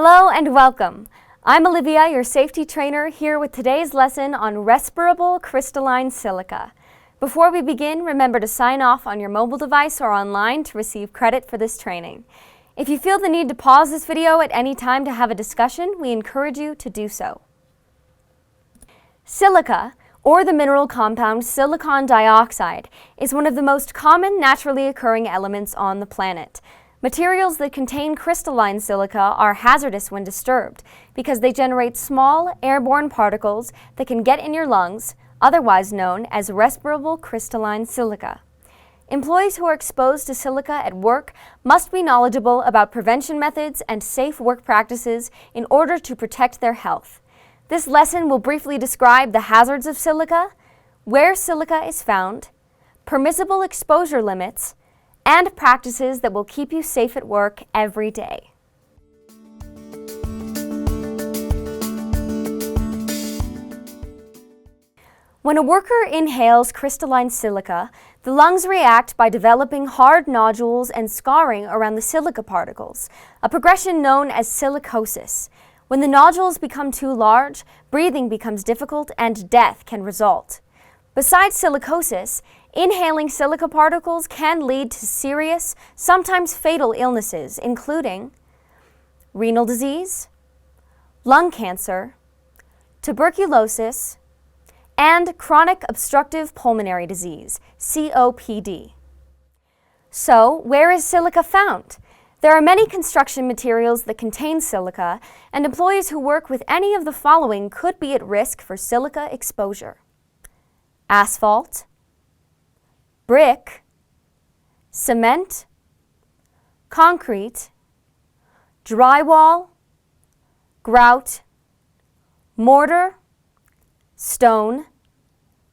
Hello and welcome. I'm Olivia, your safety trainer, here with today's lesson on respirable crystalline silica. Before we begin, remember to sign off on your mobile device or online to receive credit for this training. If you feel the need to pause this video at any time to have a discussion, we encourage you to do so. Silica, or the mineral compound silicon dioxide, is one of the most common naturally occurring elements on the planet. Materials that contain crystalline silica are hazardous when disturbed because they generate small, airborne particles that can get in your lungs, otherwise known as respirable crystalline silica. Employees who are exposed to silica at work must be knowledgeable about prevention methods and safe work practices in order to protect their health. This lesson will briefly describe the hazards of silica, where silica is found, permissible exposure limits, and practices that will keep you safe at work every day. When a worker inhales crystalline silica, the lungs react by developing hard nodules and scarring around the silica particles, a progression known as silicosis. When the nodules become too large, breathing becomes difficult and death can result. Besides silicosis, inhaling silica particles can lead to serious, sometimes fatal illnesses, including renal disease, lung cancer, tuberculosis, and chronic obstructive pulmonary disease, COPD. So, where is silica found? There are many construction materials that contain silica, and employees who work with any of the following could be at risk for silica exposure: asphalt, brick, cement, concrete, drywall, grout, mortar, stone,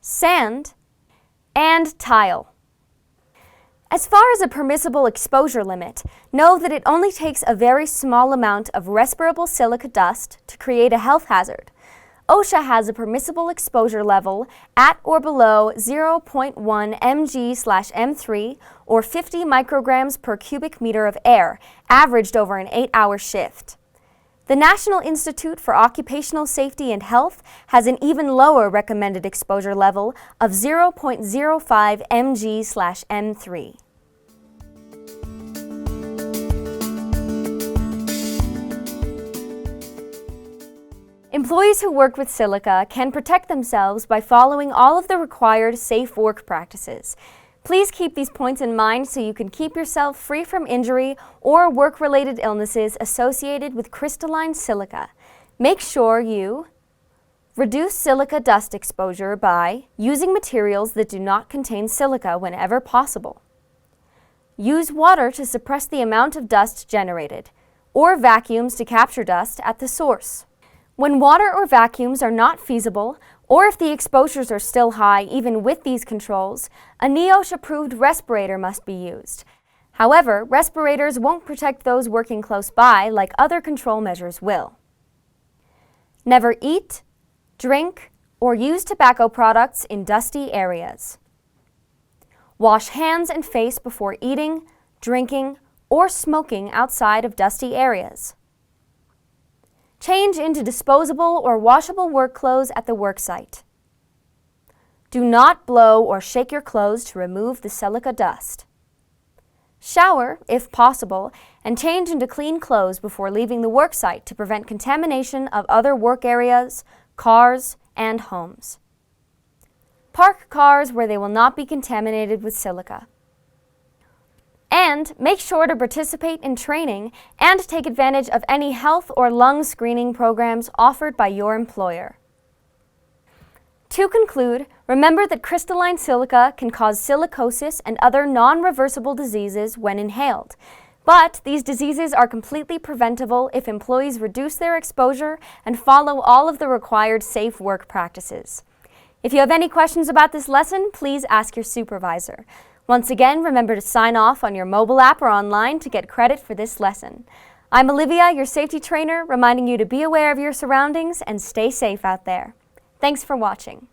sand, and tile. As far as a permissible exposure limit, know that it only takes a very small amount of respirable silica dust to create a health hazard. OSHA has a permissible exposure level at or below 0.1 mg/m3 or 50 micrograms per cubic meter of air, averaged over an 8-hour shift. The National Institute for Occupational Safety and Health has an even lower recommended exposure level of 0.05 mg/m3. Employees who work with silica can protect themselves by following all of the required safe work practices. Please keep these points in mind so you can keep yourself free from injury or work-related illnesses associated with crystalline silica. Make sure you reduce silica dust exposure by using materials that do not contain silica whenever possible. Use water to suppress the amount of dust generated, or vacuums to capture dust at the source. When water or vacuums are not feasible, or if the exposures are still high even with these controls, a NEOSH-approved respirator must be used. However, respirators won't protect those working close by like other control measures will. Never eat, drink, or use tobacco products in dusty areas. Wash hands and face before eating, drinking, or smoking outside of dusty areas. Change into disposable or washable work clothes at the worksite. Do not blow or shake your clothes to remove the silica dust. Shower, if possible, and change into clean clothes before leaving the worksite to prevent contamination of other work areas, cars, and homes. Park cars where they will not be contaminated with silica. And make sure to participate in training and take advantage of any health or lung screening programs offered by your employer. To conclude, remember that crystalline silica can cause silicosis and other non-reversible diseases when inhaled. But these diseases are completely preventable if employees reduce their exposure and follow all of the required safe work practices. If you have any questions about this lesson, please ask your supervisor. Once again, remember to sign off on your mobile app or online to get credit for this lesson. I'm Olivia, your safety trainer, reminding you to be aware of your surroundings and stay safe out there. Thanks for watching.